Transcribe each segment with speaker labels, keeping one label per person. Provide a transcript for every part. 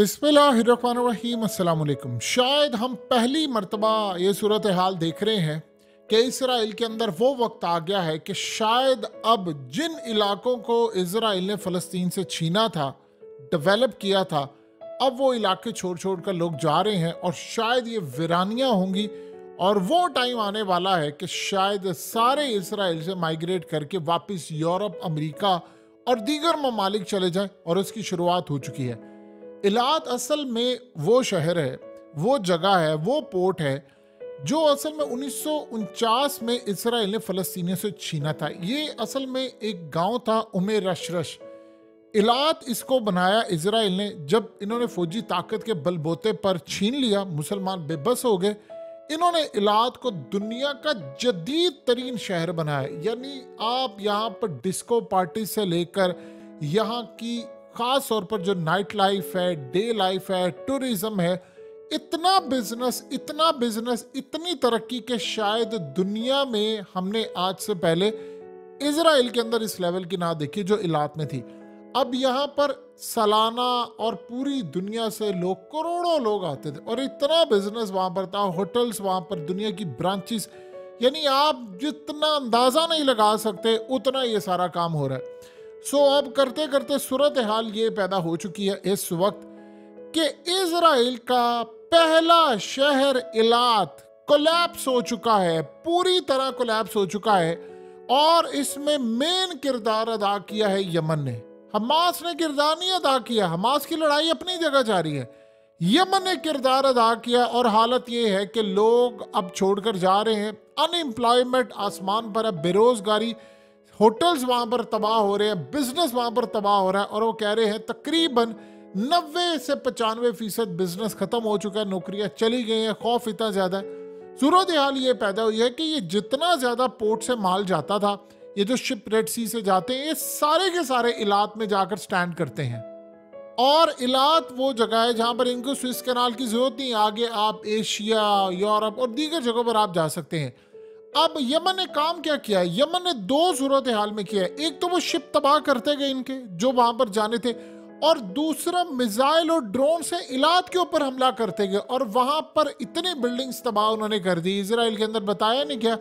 Speaker 1: बिस्मिल्लाहिर्रहमानिर्रहीम अस्सलाम वालेकुम। शायद हम पहली मर्तबा ये सूरत हाल देख रहे हैं कि इसराइल के अंदर वो वक्त आ गया है कि शायद अब जिन इलाकों को इसराइल ने फ़लस्तीन से छीना था, डेवलप किया था, अब वो इलाके छोड़ छोड़ कर लोग जा रहे हैं और शायद ये वीरानियाँ होंगी। और वो टाइम आने वाला है कि शायद सारे इसराइल से माइग्रेट करके वापस यूरोप, अमेरिका और दीगर ममालिक चले जाएं, और उसकी शुरुआत हो चुकी है। इलात असल में वो शहर है, वो जगह है, वो पोर्ट है जो असल में 1949 में इसराइल ने फ़लस्तीनियों से छीना था। ये असल में एक गांव था उमे रशरश। इलात इसको बनाया इसराइल ने जब इन्होंने फौजी ताकत के बलबूते पर छीन लिया, मुसलमान बेबस हो गए। इन्होंने इलात को दुनिया का जदीद तरीन शहर बनाया। यानी आप यहाँ पर डिस्को पार्टी से लेकर यहाँ की खास तौर पर जो नाइट लाइफ है, डे लाइफ है, टूरिज्म है, इतना बिजनेस, इतनी तरक्की के शायद दुनिया में हमने आज से पहले इजराइल के अंदर इस लेवल की ना देखी जो इलात में थी। अब यहाँ पर सालाना और पूरी दुनिया से लोग, करोड़ों लोग आते थे और इतना बिजनेस वहाँ पर था, होटल्स वहाँ पर, दुनिया की ब्रांचेस, यानी आप जितना अंदाजा नहीं लगा सकते उतना ये सारा काम हो रहा है। अब करते करते सूरत हाल ये पैदा हो चुकी है इस वक्त कि इजराइल का पहला शहर इलात कोलैप्स हो चुका है, पूरी तरह कोलैप्स हो चुका है। और इसमें मेन किरदार अदा किया है यमन ने। हमास ने किरदार नहीं अदा किया, हमास की लड़ाई अपनी जगह जारी है। यमन ने किरदार अदा किया और हालत ये है कि लोग अब छोड़कर जा रहे हैं, अनएम्प्लॉयमेंट आसमान पर है, बेरोजगारी, होटल्स वहां पर तबाह हो रहे हैं, बिजनेस वहां पर तबाह हो रहा है। और वो कह रहे हैं तकरीबन 90 से 95% बिजनेस खत्म हो चुका है, नौकरियां चली गई हैं, खौफ इतना ज्यादा है। सूरत हाल ये पैदा हुई है कि ये जितना ज्यादा पोर्ट से माल जाता था, ये जो शिप रेड सी से जाते हैं, ये सारे के सारे इलात में जाकर स्टैंड करते हैं। और इलात वो जगह है जहां पर इनको स्विस कैनाल की जरूरत नहीं, आगे आप एशिया, यूरोप और दीगर जगहों पर आप जा सकते हैं। अब यमन ने काम क्या किया? यमन ने दो सूरत हाल में किया है। एक तो वो शिप तबाह करते गए इनके जो वहां पर जाने थे, और दूसरा मिसाइल और ड्रोन से इलात के ऊपर हमला करते गए और वहां पर इतनी बिल्डिंग्स तबाह उन्होंने कर दी। इजराइल के अंदर बताया नहीं क्या,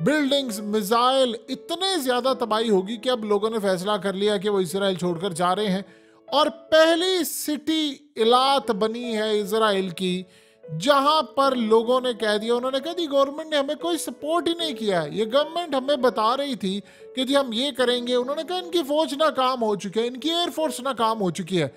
Speaker 1: बिल्डिंग्स, मिसाइल, इतने ज्यादा तबाही होगी कि अब लोगों ने फैसला कर लिया कि वो इसराइल छोड़कर जा रहे हैं। और पहली सिटी इलात बनी है इसराइल की जहां पर लोगों ने कह दिया, उन्होंने कह दी गवर्नमेंट ने हमें कोई सपोर्ट ही नहीं किया है, ये गवर्नमेंट हमें बता रही थी कि जी हम ये करेंगे। उन्होंने कहा इनकी फौज नाकाम हो चुकी है, इनकी एयरफोर्स नाकाम हो चुकी है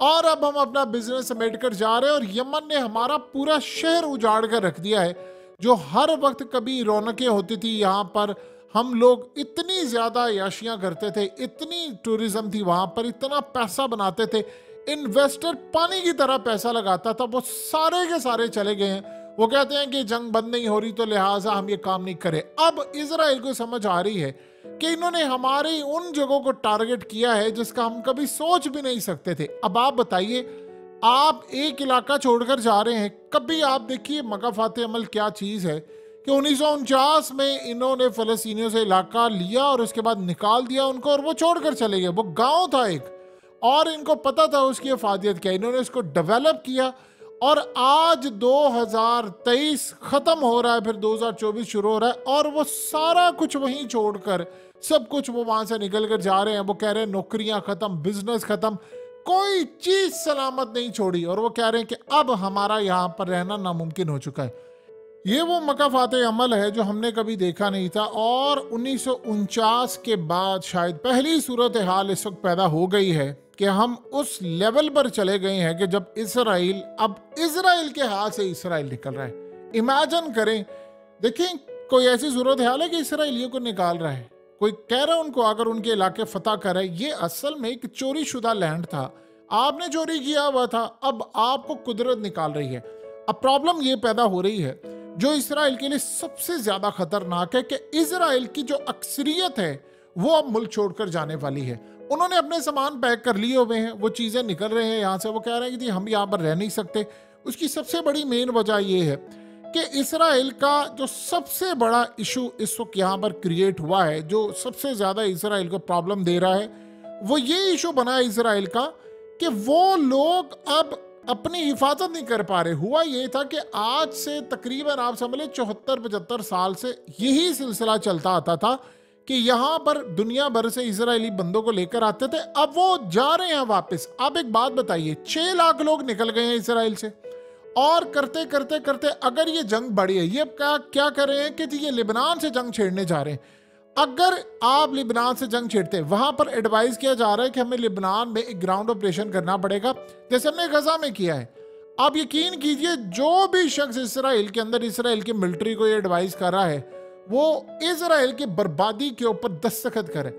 Speaker 1: और अब हम अपना बिजनेस समेट कर जा रहे हैं। और यमन ने हमारा पूरा शहर उजाड़ कर रख दिया है, जो हर वक्त कभी रौनकें होती थी यहाँ पर, हम लोग इतनी ज्यादा याशियां करते थे, इतनी टूरिज्म थी वहां पर, इतना पैसा बनाते थे, इन्वेस्टर पानी की तरह पैसा लगाता था, वो सारे के सारे चले गए हैं। वो कहते हैं कि जंग बंद नहीं हो रही तो लिहाजा हम ये काम नहीं करें। अब इजराइल को समझ आ रही है कि इन्होंने हमारी उन जगहों को टारगेट किया है जिसका हम कभी सोच भी नहीं सकते थे। अब आप बताइए, आप एक इलाका छोड़कर जा रहे हैं, कभी आप देखिए मकाफाते अमल क्या चीज है कि 1949 में इन्होंने फलस्तीनियों से इलाका लिया और उसके बाद निकाल दिया उनको और वो छोड़कर चले गए। वो गांव था एक और इनको पता था उसकी अफादियत क्या, इन्होंने इसको डेवलप किया। और आज 2023 खत्म हो रहा है, फिर 2024 शुरू हो रहा है और वो सारा कुछ वहीं छोड़कर, सब कुछ वो वहां से निकल कर जा रहे हैं। वो कह रहे हैं नौकरियां खत्म, बिजनेस खत्म, कोई चीज सलामत नहीं छोड़ी, और वो कह रहे हैं कि अब हमारा यहाँ पर रहना नामुमकिन हो चुका है। ये वो मकाफाते अमल है जो हमने कभी देखा नहीं था। और 1949 के बाद शायद पहली सूरत हाल इस वक्त पैदा हो गई है कि हम उस लेवल पर चले गए हैं कि जब इसराइल, अब इसराइल के हाथ से इसराइल निकल रहा है। इमेजिन करें, देखें कोई ऐसी सूरत हाल है कि इसराइलियों को निकाल रहा है, कोई कह रहा है उनको अगर उनके इलाके फतह करे। ये असल में एक चोरी शुदा लैंड था, आपने चोरी किया हुआ था, अब आपको कुदरत निकाल रही है। अब प्रॉब्लम ये पैदा हो रही है जो इसराइल के लिए सबसे ज्यादा खतरनाक है कि इसराइल की जो अक्सरियत है वो अब मुल्क छोड़कर जाने वाली है। उन्होंने अपने सामान पैक कर लिए हुए हैं, वो चीजें निकल रहे हैं यहाँ से। वो कह रहे हैं कि हम यहाँ पर रह नहीं सकते। उसकी सबसे बड़ी मेन वजह ये है कि इसराइल का जो सबसे बड़ा इशू इस वक्त यहाँ पर क्रिएट हुआ है, जो सबसे ज्यादा इसराइल को प्रॉब्लम दे रहा है, वो ये इशू बना है इसराइल का कि वो लोग अब अपनी हिफाजत नहीं कर पा रहे। हुआ ये था कि आज से तकरीबन आप समझ लें 74-75 साल से यही सिलसिला चलता आता था कि यहाँ पर दुनिया भर से इजरायली बंदों को लेकर आते थे, अब वो जा रहे हैं वापस। अब एक बात बताइए, 6 लाख लोग निकल गए हैं इसराइल से, और करते करते करते अगर ये जंग बढ़ी है, ये क्या क्या कर रहे हैं कि जी ये लिबनान से जंग छेड़ने जा रहे हैं। अगर आप लिबनान से जंग छेड़ते हैं, वहां पर एडवाइस किया जा रहा है कि हमें लिबनान में एक ग्राउंड ऑपरेशन करना पड़ेगा जैसे हमने गजा में किया है। आप यकीन कीजिए, जो भी शख्स इसराइल के अंदर इसराइल की मिलिट्री को ये एडवाइस कर रहा है, वो इसराइल की बर्बादी के ऊपर दस्तखत करे।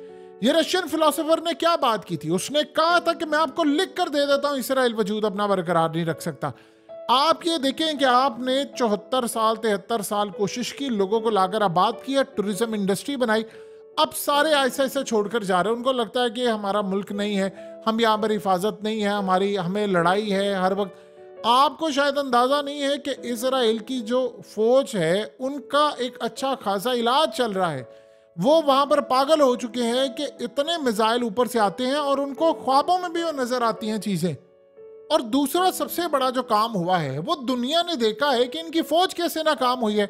Speaker 1: ये रशियन फिलोसोफर ने क्या बात की थी, उसने कहा था कि मैं आपको लिख कर दे देता हूं इसराइल वजूद अपना बरकरार नहीं रख सकता। आप ये देखें कि आपने 74 साल 73 साल कोशिश की, लोगों को लाकर आबाद किया, टूरिज्म इंडस्ट्री बनाई, अब सारे ऐसे ऐसे छोड़कर जा रहे हैं। उनको लगता है कि हमारा मुल्क नहीं है, हम यहाँ पर हिफाजत नहीं है हमारी, हमें लड़ाई है हर वक्त। आपको शायद अंदाजा नहीं है कि इसराइल की जो फौज है उनका एक अच्छा खासा इलाज चल रहा है। वो वहां पर पागल हो चुके हैं कि इतने मिसाइल ऊपर से आते हैं और उनको ख्वाबों में भी वो नजर आती हैं चीजें। और दूसरा सबसे बड़ा जो काम हुआ है, वो दुनिया ने देखा है कि इनकी फौज कैसे नाकाम हुई है।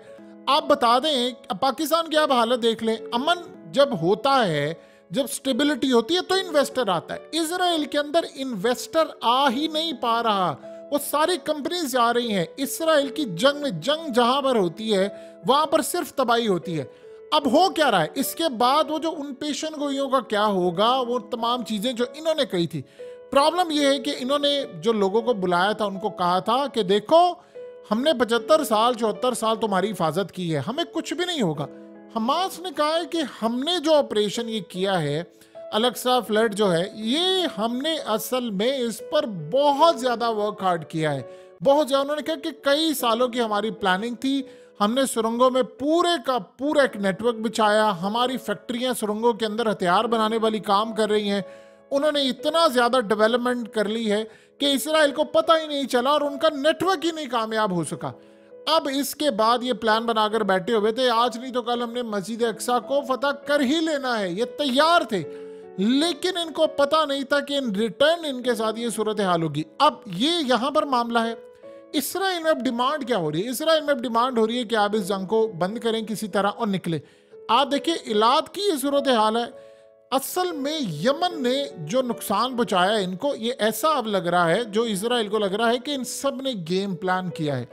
Speaker 1: आप बता दें, पाकिस्तान की आप हालत देख लें, अमन जब होता है, जब स्टेबिलिटी होती है तो इन्वेस्टर आता है। इसराइल के अंदर इन्वेस्टर आ ही नहीं पा रहा, वो सारी कंपनीज जा रही हैं। इसराइल की जंग जहां पर होती है वहां पर सिर्फ तबाही होती है। अब हो क्या रहा है इसके बाद, वो जो उन पेशन गोइयों का क्या होगा, वो तमाम चीजें जो इन्होंने कही थी। प्रॉब्लम यह है कि इन्होंने जो लोगों को बुलाया था उनको कहा था कि देखो, हमने 75 साल 74 साल तुम्हारी हिफाजत की है, हमें कुछ भी नहीं होगा। हमास ने कहा है कि हमने जो ऑपरेशन ये किया है, अल-अक्सा फ्लड जो है, ये हमने असल में इस पर बहुत ज़्यादा वर्क हार्ड किया है, बहुत ज़्यादा। उन्होंने कहा कि कई सालों की हमारी प्लानिंग थी, हमने सुरंगों में पूरे का पूरा एक नेटवर्क बिछाया, हमारी फैक्ट्रियाँ सुरंगों के अंदर हथियार बनाने वाली काम कर रही हैं। उन्होंने इतना ज़्यादा डेवलपमेंट कर ली है कि इसराइल को पता ही नहीं चला और उनका नेटवर्क ही नहीं कामयाब हो सका। अब इसके बाद ये प्लान बनाकर बैठे हुए थे, आज नहीं तो कल हमने मस्जिद अक्सा को फतह कर ही लेना है, ये तैयार थे। लेकिन इनको पता नहीं था कि इन रिटर्न इनके साथ ये सूरत हाल होगी। अब ये यहाँ पर मामला है, इसराइल में अब डिमांड क्या हो रही है? इसराइल में अब डिमांड हो रही है कि आप इस जंग को बंद करें किसी तरह और निकले। आप देखिए, इलाद की ये सूरत हाल है। असल में यमन ने जो नुकसान पहुंचाया इनको, ये ऐसा अब लग रहा है, जो इसराइल को लग रहा है कि इन सब ने गेम प्लान किया है।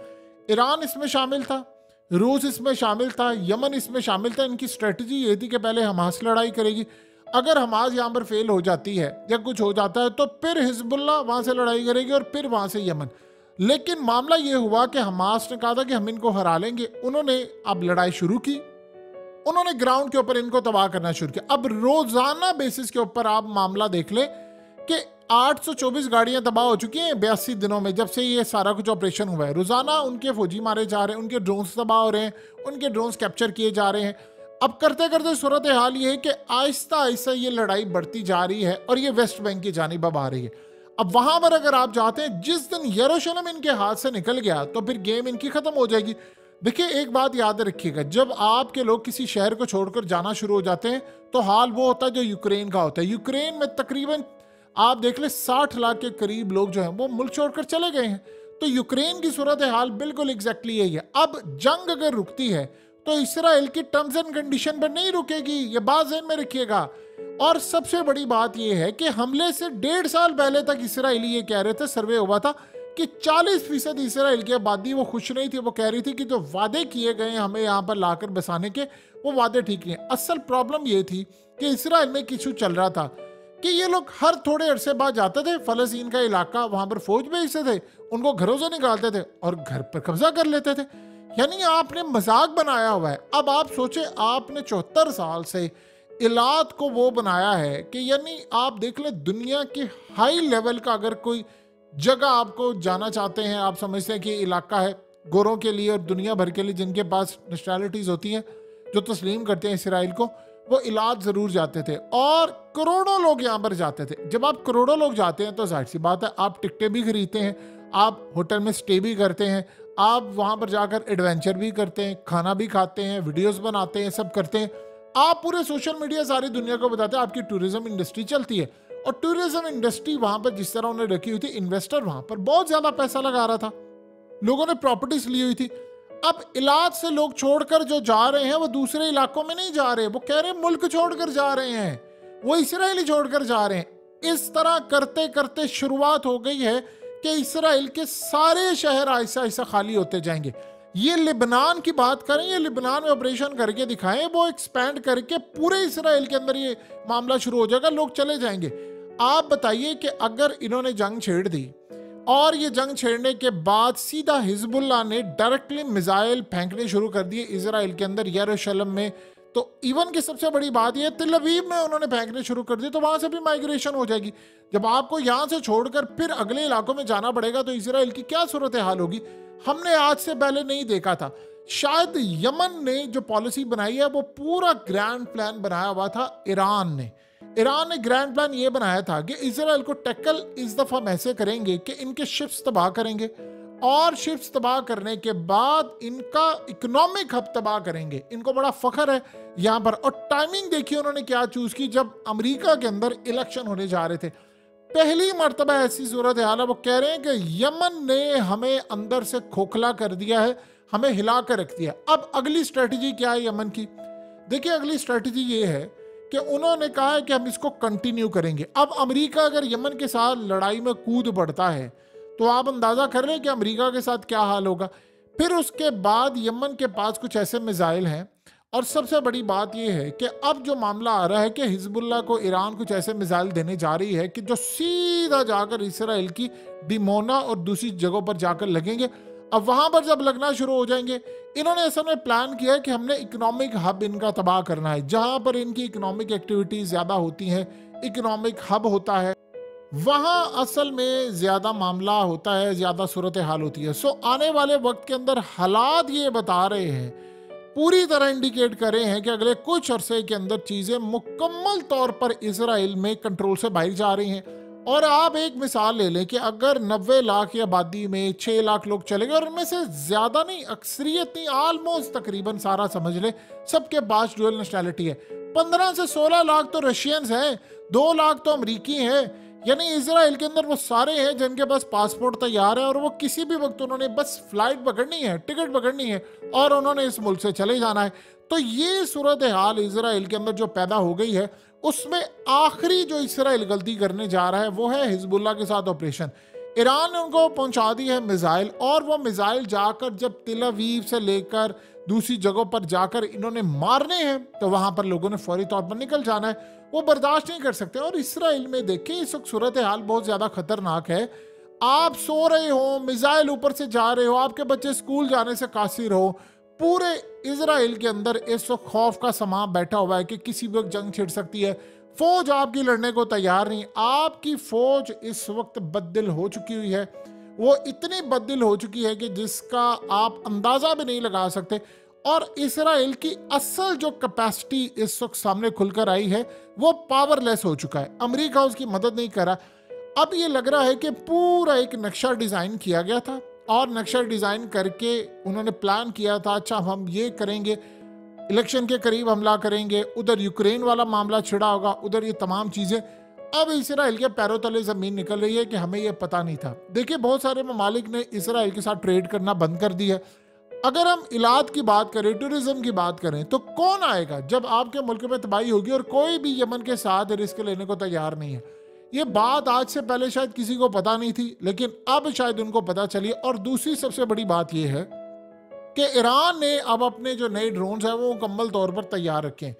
Speaker 1: ईरान इसमें शामिल था, रूस इसमें शामिल था, यमन इसमें शामिल था। इनकी स्ट्रेटजी ये थी कि पहले हमास लड़ाई करेगी, अगर हमास यहाँ पर फेल हो जाती है या कुछ हो जाता है तो फिर हिजबुल्लाह वहाँ से लड़ाई करेगी और फिर वहाँ से यमन। लेकिन मामला ये हुआ कि हमास ने कहा था कि हम इनको हरा लेंगे, उन्होंने अब लड़ाई शुरू की, उन्होंने ग्राउंड के ऊपर इनको तबाह करना शुरू किया। अब रोजाना बेसिस के ऊपर आप मामला देख ले कि 824 गाड़ियां तबाह हो चुकी हैं 82 दिनों में, जब से ये सारा कुछ ऑपरेशन हुआ है। रोजाना उनके फौजी मारे जा रहे हैं, उनके ड्रोन्स तबाह हो रहे हैं, उनके ड्रोन्स कैप्चर किए जा रहे हैं। अब करते करते सूरत हाल ये है कि आहिस्ता आहिस्ता ये लड़ाई बढ़ती जा रही है और ये वेस्ट बैंक की जानिब अब आ रही है। अब वहां पर अगर आप जाते हैं, जिस दिन यरूशलेम इनके हाथ से निकल गया तो फिर गेम इनकी खत्म हो जाएगी। देखिए, एक बात याद रखिएगा, जब आपके लोग किसी शहर को छोड़कर जाना शुरू हो जाते हैं तो हाल वो होता है जो यूक्रेन का होता है। यूक्रेन में तकरीबन आप देख ले 60 लाख के करीब लोग जो हैं वो मुल्क छोड़कर चले गए हैं। तो यूक्रेन की सूरत हाल बिल्कुल एग्जैक्टली यही है। अब जंग अगर रुकती है तो इसराइल की टर्म्स एंड कंडीशन पर नहीं रुकेगी, ये बात ज़हन में रखिएगा। और सबसे बड़ी बात यह है कि हमले से 1.5 साल पहले तक इसराइली ये कह रहे थे, सर्वे हुआ था कि 40% इसराइल की आबादी वो खुश नहीं थी। वो कह रही थी कि जो वादे किए गए हमें यहाँ पर लाकर बसाने के, वो वादे ठीक नहीं है। असल प्रॉब्लम ये थी कि इसराइल में किशू चल रहा था कि ये लोग हर थोड़े अरसे बाद जाते थे फलस्तीन का इलाका, वहां पर फौज भेजते थे, उनको घरों से निकालते थे और घर पर कब्जा कर लेते थे। यानी आपने मजाक बनाया हुआ है। अब आप सोचे, आपने 74 साल से इलाद को वो बनाया है कि यानी आप देख ले, दुनिया के हाई लेवल का अगर कोई जगह आपको जाना चाहते हैं, आप समझते हैं कि इलाका है गोरों के लिए और दुनिया भर के लिए जिनके पास नेशनैलिटीज होती हैं, जो तस्लीम करते हैं इसराइल को, वो इलाज ज़रूर जाते थे और करोड़ों लोग यहाँ पर जाते थे। जब आप करोड़ों लोग जाते हैं तो जाहिर सी बात है आप टिकटें भी खरीदते हैं, आप होटल में स्टे भी करते हैं, आप वहाँ पर जाकर एडवेंचर भी करते हैं, खाना भी खाते हैं, वीडियोस बनाते हैं, सब करते हैं। आप पूरे सोशल मीडिया सारी दुनिया को बताते हैं आपकी टूरिज्म इंडस्ट्री चलती है। और टूरिज्म इंडस्ट्री वहां पर जिस तरह उन्होंने रखी हुई थी, इन्वेस्टर वहां पर बहुत ज्यादा पैसा लगा रहा था, लोगों ने प्रॉपर्टीज ली हुई थी। अब इलाज से लोग छोड़कर जो जा रहे हैं वो दूसरे इलाकों में नहीं जा रहे, वो कह रहे हैं मुल्क छोड़कर जा रहे हैं, वो इसराइली छोड़कर जा रहे हैं। इस तरह करते करते शुरुआत हो गई है कि इसराइल के सारे शहर आहिस्ता आहिस्ता खाली होते जाएंगे। ये लिबनान की बात करें, ये लिबनान में ऑपरेशन करके दिखाएं, वो एक्सपैंड करके पूरे इसराइल के अंदर ये मामला शुरू हो जाएगा, लोग चले जाएंगे। आप बताइए कि अगर इन्होंने जंग छेड़ दी और ये जंग छेड़ने के बाद सीधा हिजबुल्लाह ने डायरेक्टली मिसाइल फेंकने शुरू कर दिए इसराइल के अंदर, यरूशलेम में, तो इवन की सबसे बड़ी बात यह तिल अवीव में उन्होंने फेंकने शुरू कर दिए, तो वहां से भी माइग्रेशन हो जाएगी। जब आपको यहां से छोड़कर फिर अगले इलाकों में जाना पड़ेगा तो इसराइल की क्या सूरत हाल होगी, हमने आज से पहले नहीं देखा था। शायद यमन ने जो पॉलिसी बनाई है वो पूरा ग्रैंड प्लान बनाया हुआ था ईरान ने ग्रैंड प्लान ये बनाया था कि इसराइल को टैकल इस दफा हम ऐसे करेंगे कि इनके शिप्स तबाह करेंगे और शिप्स तबाह करने के बाद इनका इकोनॉमिक हब तबाह करेंगे। इनको बड़ा फख्र है यहाँ पर। और टाइमिंग देखिए उन्होंने क्या चूज की, जब अमेरिका के अंदर इलेक्शन होने जा रहे थे, पहली मर्तबा ऐसी सूरत हाल है, वो कह रहे हैं कि यमन ने हमें अंदर से खोखला कर दिया है, हमें हिला कर रख दिया। अब अगली स्ट्रेटजी क्या है यमन की? देखिए अगली स्ट्रेटजी ये है कि उन्होंने कहा है कि हम इसको कंटिन्यू करेंगे। अब अमेरिका अगर यमन के साथ लड़ाई में कूद पड़ता है तो आप अंदाजा कर रहे हैं कि अमेरिका के साथ क्या हाल होगा। फिर उसके बाद यमन के पास कुछ ऐसे मिसाइल हैं, और सबसे बड़ी बात यह है कि अब जो मामला आ रहा है कि हिजबुल्लाह को ईरान कुछ ऐसे मिसाइल देने जा रही है कि जो सीधा जाकर इसराइल की डिमोना और दूसरी जगहों पर जाकर लगेंगे। अब वहां पर जब लगना शुरू हो जाएंगे, इन्होंने असल में प्लान किया है कि हमने इकोनॉमिक हब इनका तबाह करना है। जहां पर इनकी इकोनॉमिक एक्टिविटीज ज्यादा होती हैं, इकोनॉमिक हब होता है, वहां असल में ज्यादा मामला होता है, ज्यादा सूरत हाल होती है। सो आने वाले वक्त के अंदर हालात ये बता रहे हैं, पूरी तरह इंडिकेट कर रहे हैं कि अगले कुछ अरसे के अंदर चीजें मुकम्मल तौर पर इसराइल में कंट्रोल से बाहर जा रही हैं। और आप एक मिसाल ले लें कि अगर 90 लाख की आबादी में 6 लाख लोग चले गए, और उनमें से ज्यादा नहीं, अक्सरियत नहीं, ऑलमोस्ट तकरीबन सारा समझ ले सबके पास डुअल नेशनैलिटी है। 15 से 16 लाख तो रशियंस हैं, 2 लाख तो अमरीकी हैं, यानी इसराइल के अंदर वो सारे हैं जिनके पास पासपोर्ट तैयार है और वो किसी भी वक्त उन्होंने बस फ्लाइट पकड़नी है, टिकट पकड़नी है और उन्होंने इस मुल्क से चले जाना है। तो ये सूरत हाल इसराइल के अंदर जो पैदा हो गई है, उसमें आखिरी जो इसराइल गलती करने जा रहा है वो है हिजबुल्लाह के साथ ऑपरेशन। ईरान ने उनको पहुंचा दी है मिसाइल, और वो मिसाइल जाकर जब तिल अवीव से लेकर दूसरी जगहों पर जाकर इन्होंने मारने हैं तो वहां पर लोगों ने फौरी तौर पर निकल जाना है, वो बर्दाश्त नहीं कर सकते। और इसराइल में देखिए इस वक्त सूरत हाल बहुत ज्यादा खतरनाक है। आप सो रहे हो, मिसाइल ऊपर से जा रहे हो, आपके बच्चे स्कूल जाने से कासिर हो, पूरे इसराइल के अंदर इस वक्त खौफ का समा बैठा हुआ है कि किसी वक्त जंग छिड़ सकती है। फौज आपकी लड़ने को तैयार नहीं। आपकी फौज इस वक्त बददिल हो चुकी हुई है, वो इतनी बददिल हो चुकी है कि जिसका आप अंदाजा भी नहीं लगा सकते। और इसराइल की असल जो कैपेसिटी इस वक्त सामने खुलकर आई है वो पावरलेस हो चुका है। अमेरिका उसकी मदद नहीं कर रहा। अब ये लग रहा है कि पूरा एक नक्शा डिजाइन किया गया था, और नक्शा डिजाइन करके उन्होंने प्लान किया था, अच्छा हम ये करेंगे, इलेक्शन के करीब हमला करेंगे, उधर यूक्रेन वाला मामला छिड़ा होगा, उधर ये तमाम चीजें। अब इसराइल के पैरों तले जमीन निकल रही है कि हमें ये पता नहीं था। देखिए बहुत सारे ममालिक ने इसराइल के साथ ट्रेड करना बंद कर दी है। अगर हम इलाज की बात करें, टूरिज्म की बात करें, तो कौन आएगा जब आपके मुल्क में तबाही होगी और कोई भी यमन के साथ रिस्क लेने को तैयार नहीं है। ये बात आज से पहले शायद किसी को पता नहीं थी, लेकिन अब शायद उनको पता चली। और दूसरी सबसे बड़ी बात यह है कि ईरान ने अब अपने जो नए ड्रोन्स हैं वो मुकम्मल तौर पर तैयार रखें।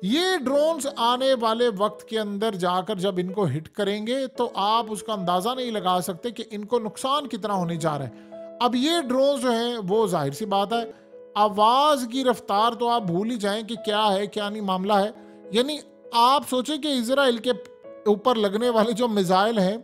Speaker 1: ये ड्रोन्स आने वाले वक्त के अंदर जाकर जब इनको हिट करेंगे तो आप उसका अंदाजा नहीं लगा सकते कि इनको नुकसान कितना होने जा रहा है। अब ये ड्रोन्स जो हैं वो जाहिर सी बात है, आवाज की रफ्तार तो आप भूल ही जाएं कि क्या है क्या नहीं मामला है। यानी आप सोचें कि इजराइल के ऊपर लगने वाले जो मिसाइल हैं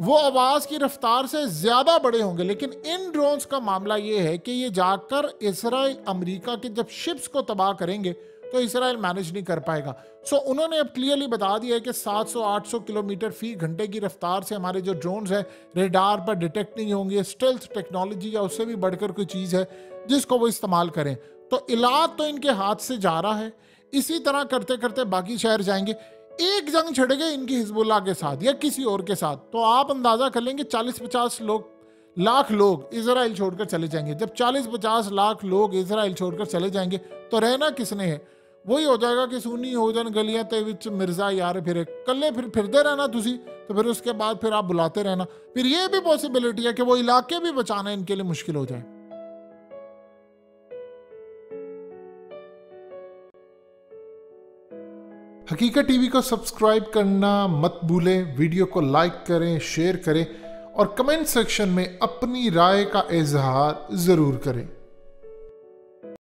Speaker 1: वो आवाज की रफ्तार से ज्यादा बड़े होंगे, लेकिन इन ड्रोन्स का मामला ये है कि ये जाकर इसराइल अमेरिका के जब शिप्स को तबाह करेंगे तो इसराइल मैनेज नहीं कर पाएगा। सो उन्होंने अब क्लियरली बता दिया है कि 700-800 किलोमीटर फी घंटे की रफ्तार से हमारे जो ड्रोन्स हैं रेडार पर डिटेक्ट नहीं होंगे। स्टेल्थ टेक्नोलॉजी या उससे भी बढ़कर कोई चीज़ है जिसको वो इस्तेमाल करें। तो इलाज तो इनके हाथ से जा रहा है, इसी तरह करते करते बाकी शहर जाएंगे। एक जंग छिड़ गई इनकी हिजबुल्लाह के साथ या किसी और के साथ, तो आप अंदाजा कर लेंगे 40-50 लाख लोग इजराइल छोड़कर चले जाएंगे। जब 40-50 लाख लोग इजराइल छोड़कर चले जाएंगे तो रहना किसने है? वही हो जाएगा कि सुनी हो जान गलियां ते विच मिर्जा यार फिर कल्ले फिरते रहना तुसी, तो फिर उसके बाद फिर आप बुलाते रहना। फिर ये भी पॉसिबिलिटी है कि वो इलाके भी बचाना इनके लिए मुश्किल हो जाए। हकीकत टीवी को सब्सक्राइब करना मत भूलें, वीडियो को लाइक करें, शेयर करें और कमेंट सेक्शन में अपनी राय का इजहार जरूर करें।